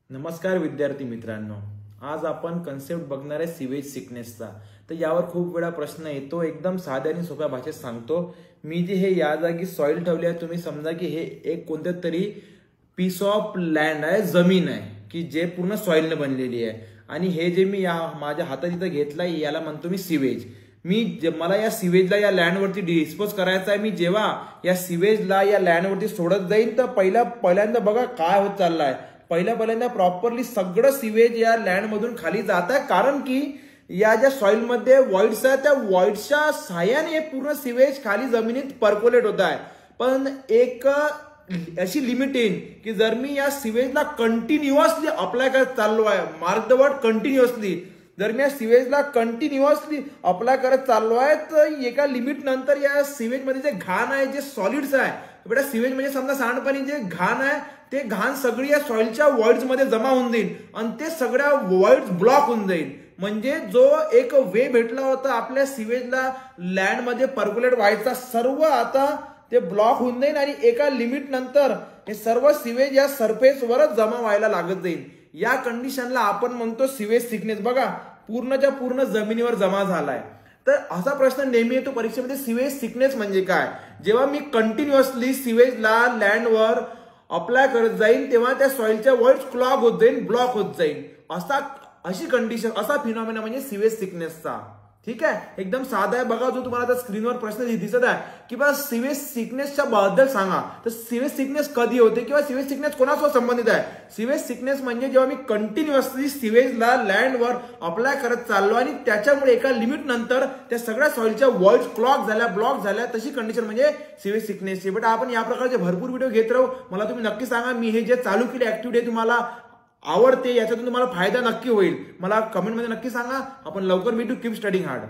नमस्कार विद्यार्थी मित्रांनो, आज आपण कन्सेप्ट बघणार आहे सीवेज सिकनेसचा। तर यावर खूप वेळा प्रश्न येतो, एकदम साध्या आणि सोप्या भाषेत सांगतो मी। जे हे या जागी सॉइल ठेवले आहे, तुम्ही समजा की हे एक कोणते तरी पीस ऑफ लँड आहे, जमीन आहे की जे पूर्ण सॉइलने बनलेली आहे। आणि हे जे मी या माझ्या हातात इथं घेतलंय याला म्हणतो मी सीवेज। मला या सीवेजला या लँडवरती डिस्पोज करायचा आहे। मी जेव्हा या सीवेजला या लँडवरती सोडत जाईन तर पहिल्यांदा बघा काय होत चाललंय। पहिल्यांदा प्रॉपरली सगळं सीवेज या लँड मधून खाली जात आहे, कारण की या ज्या सॉइल मध्ये वॉइड्स आहेत त्या वॉइड्सच्या सहाय्याने पूर्ण सीवेज खाली जमिनीत पर्कोलेट होत आहे। पण एक अशी लिमिट येईल की जर मी या सीवेजला कंटिन्युअसली अप्लाय करत चाललो आहे, मार्क द वर्ड कंटिन्युअसली, जर मी या सीवेजला कंटिन्युअसली अप्लाय करत चाललो आहे तर एका लिमिट नंतर या सीवेज मध्ये जे घाण आहे, जे सॉलिड्स आहे, बेटा सीवेज म्हणजे समजा सांडपाणी, जे घाण आहे ते घाण सगळी या सॉइलच्या वॉइड्स मध्ये जमा होऊन जाईल आणि ते सगळ्या वॉइड्स ब्लॉक होऊन जाईल। म्हणजे जो एक वे भेटला होता आपल्या सीवेजला लँड मध्ये पर्क्युलेट व्हायचा, सर्व आता ते ब्लॉक होऊन जाईल आणि एका लिमिट नंतर हे सर्व सीवेज या सरफेसवरच जमा व्हायला लागत जाईल। या कंडिशनला आपण म्हणतो सीवेज सिकनेस। बघा, पूर्णच्या पूर्ण जमिनीवर जमा झालाय। तर असा प्रश्न नेहमी येतो परीक्षेमध्ये, सीवेज सिकनेस म्हणजे काय? जेव्हा मी कंटिन्युअसली सीवेजला लँडवर अप्लाय करत जाईल तेव्हा त्या सॉइलच्या वॉइड्स क्लॉग होत जाईल, ब्लॉक होत जाईल। अशी कंडिशन, असा फिनॉमिना म्हणजे सीवेज सिकनेसचा। ठीक आहे, एकदम साधा आहे। बघा, जो तुम्हाला आता स्क्रीनवर प्रश्न दिसत आहे की बा सीवेज सिकनेसच्या बद्दल सांगा, तर सीवेज सिकनेस कधी होते किंवा सीवेज सिकनेस कोणासोबत संबंधित आहे? सीवेज सिकनेस म्हणजे जेव्हा मी कंटिन्युअसली सीवेजला लँडवर अप्लाय करत चाललो आणि त्याच्यामुळे एका लिमिट नंतर त्या सगळ्या सॉइलच्या वॉइड्स क्लॉग झाल्या, ब्लॉक झाल्या, तशी कंडिशन म्हणजे सीवेज सिकनेसची। बट आपण या प्रकारचे भरपूर व्हिडिओ घेत राहू। मला तुम्ही नक्की सांगा, मी हे जे चालू केले ऍक्टिव्हिटी तुम्हाला आवडते, याच्यातून तुम्हाला फायदा नक्की होईल। मला कमेंटमध्ये नक्की सांगा। आपण लवकर भेटू। Keep studying hard.